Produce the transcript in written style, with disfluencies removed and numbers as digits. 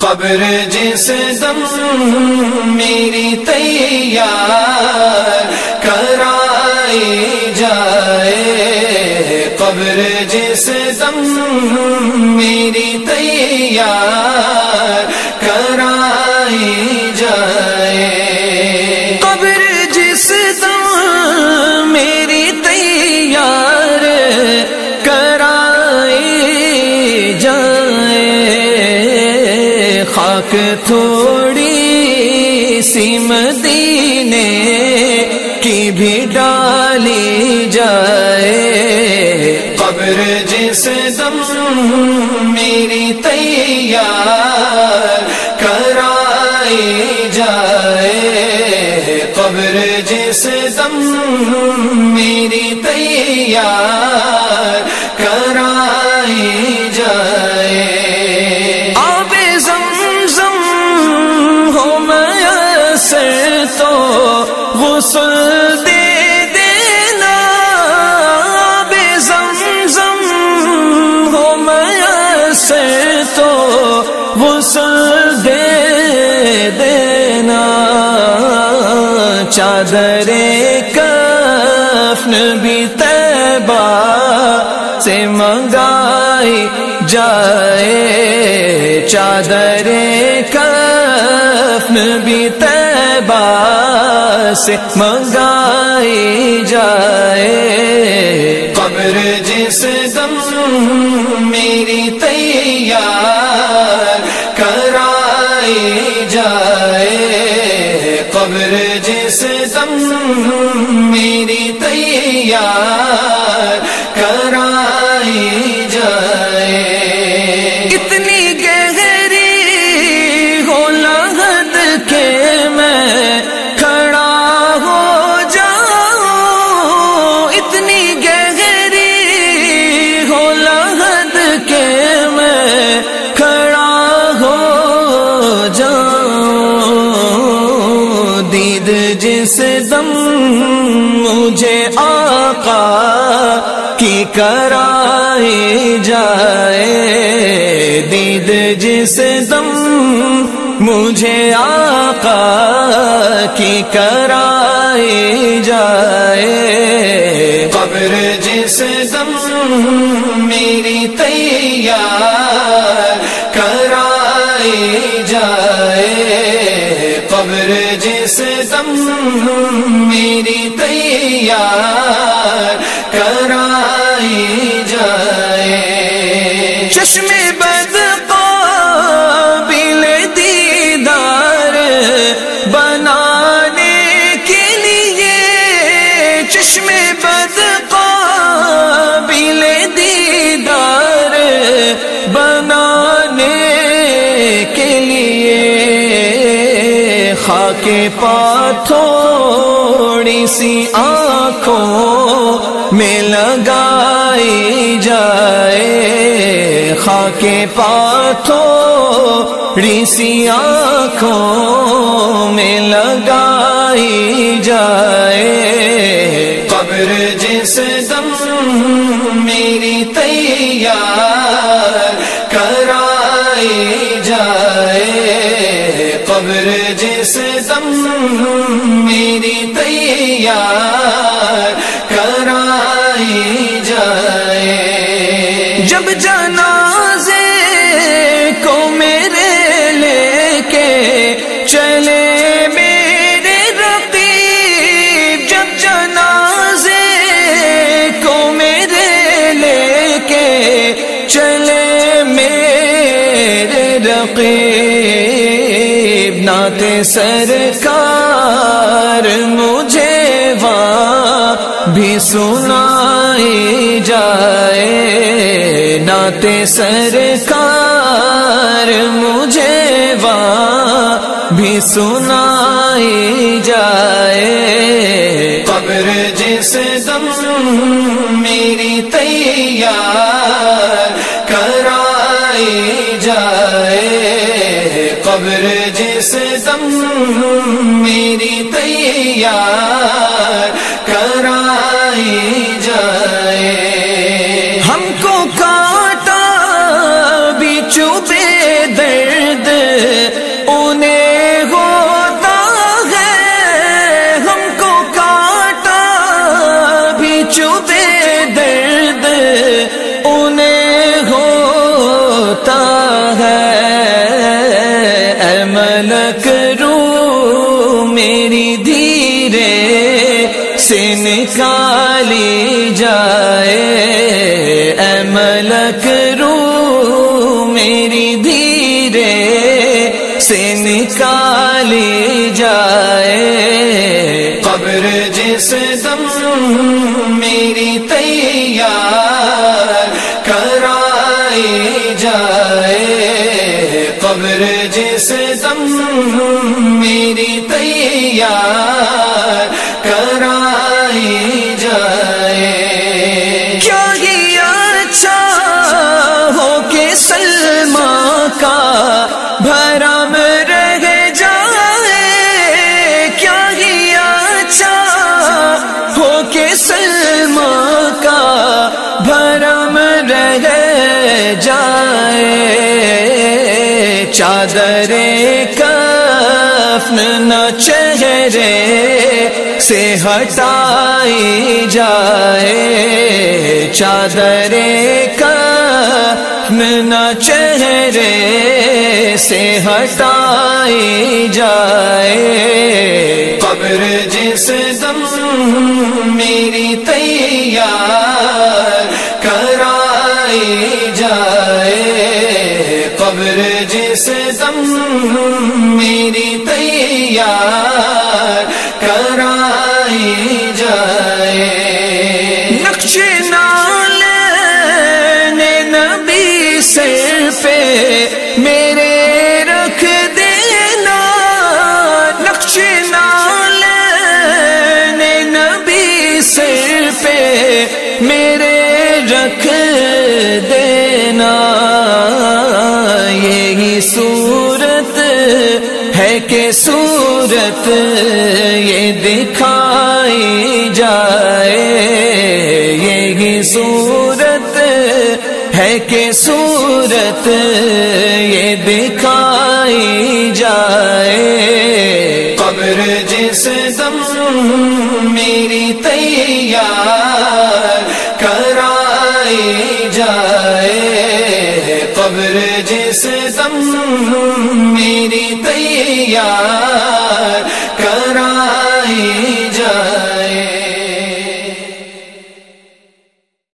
قبر جس دم میری تیار کرائی جائے، قبر جس دم میری تیار کرائی جائے، قبر جس دم میری تیار کرائی جائے، خاک تھوڑی سی مدینے کی بھی ڈالی جائے، قبر جس دم میری تیار کرائی جائے، قبر جس دم میری تیار کرائی جائے، آب زمزم ہو میسر تو غسل دے دینا، آب زمزم ہو میسر تو غسل دے دینا، چادر کفن بھی طیبہ سے منگائی جائے، چادر کفن بھی طیبہ سے منگائی جائے، قبر جس دم میری تیار کرائی جائے، قبر جس دم میری تیار کرائی جائے، اتنی گہری ہو لحد کے میں کھڑا ہو جاؤں، اتنی گہری ہو لحد کے میں کھڑا ہو جاؤں، دید جس دم مجھے آقا کی کرائی جائے، دید جس دم مجھے آقا کی کرائی جائے، قبر جس دم میری تیار کرائی جائے، قبر جس دم میری تیار کرائی جائے، چشم بد قابل دیدار بنانے کے لیے، چشم بد قابل دیدار بنانے کے لیے، خاک پا تھوڑی سی آنکھوں میں لگائی جائے، خاک پا تھوڑی سی آنکھوں میں لگائی جائے، قبر جس دم میری تیار کرائی جائے، قبر جس دم میری تیار کرائی جائے، جب جنازے کو میرے لے کے چلے میرے رقیب، جب جنازے کو میرے لے کے چلے میرے رقیب، نعت سرکار مجھے وہاں بھی سنائی جائے، نعت سرکار مجھے وہاں بھی سنائی جائے، قبر جس دم میری تیار کرائی جائے، قبر جس دم میری تیار کرائی جائے، ہم کو کانٹا بھی چبھے درد نکالی جائے، اے ملک روح میری دھیرے سے نکالی جائے، قبر جس دم میری تیار کرائی جائے، قبر جس دم میری تیار کرائی جائے۔ کیا ہی اچھا ہو کہ سلمیٰ کا بھرم رہ جائے، کیا ہی اچھا ہو کہ سلمیٰ کا بھرم رہ جائے، چادر کفن نہ چہرے سے ہٹائی جائے، چادر کفن نہ چہرے سے ہٹائی جائے، قبر جس دم میری تیار کرائی جائے، قبر جس دم میری تیار کرائی جائے۔ نقش نالین نبی سر پہ میرے رکھ دینا، نقش نالین نبی سر پہ میرے رکھ دینا، یہی صورت ہے کہ صورت یہ دکھائی جائے، یہی صورت ہے کہ صورت یہ دکھائی جائے، قبر جس دم میری تیار کرائی جائے، قبر جس دم میری تیار